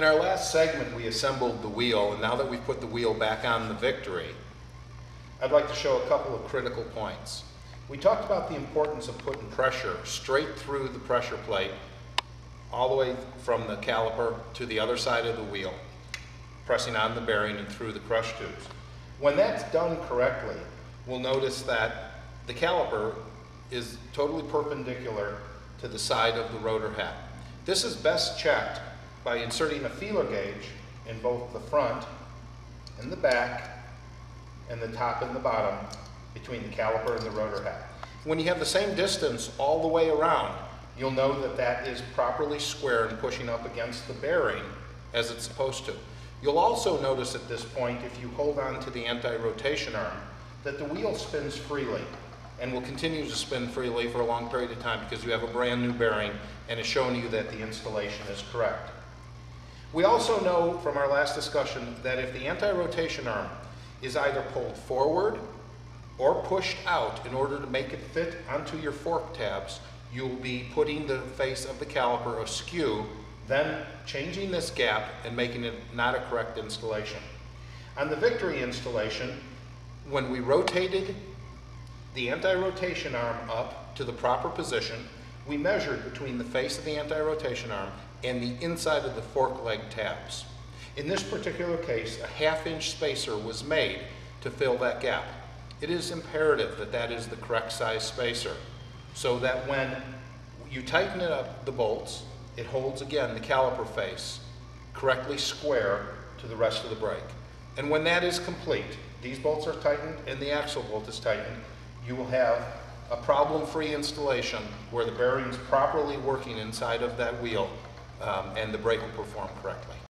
In our last segment, we assembled the wheel, and now that we've put the wheel back on the Victory, I'd like to show a couple of critical points. We talked about the importance of putting pressure straight through the pressure plate, all the way from the caliper to the other side of the wheel, pressing on the bearing and through the crush tubes. When that's done correctly, we'll notice that the caliper is totally perpendicular to the side of the rotor head. This is best checked by inserting a feeler gauge in both the front and the back and the top and the bottom between the caliper and the rotor head. When you have the same distance all the way around, you'll know that that is properly square and pushing up against the bearing as it's supposed to. You'll also notice at this point, if you hold on to the anti-rotation arm, that the wheel spins freely and will continue to spin freely for a long period of time because you have a brand new bearing and it's showing you that the installation is correct. We also know from our last discussion that if the anti-rotation arm is either pulled forward or pushed out in order to make it fit onto your fork tabs, you'll be putting the face of the caliper askew, then changing this gap and making it not a correct installation. On the Victory installation, when we rotated the anti-rotation arm up to the proper position, we measured between the face of the anti-rotation arm and the inside of the fork leg tabs. In this particular case, a ½ spacer was made to fill that gap. It is imperative that that is the correct size spacer so that when you tighten it up, the bolts, it holds again the caliper face correctly square to the rest of the brake. And when that is complete, these bolts are tightened and the axle bolt is tightened, you will have a problem-free installation where the bearing's properly working inside of that wheel and the brake will perform correctly.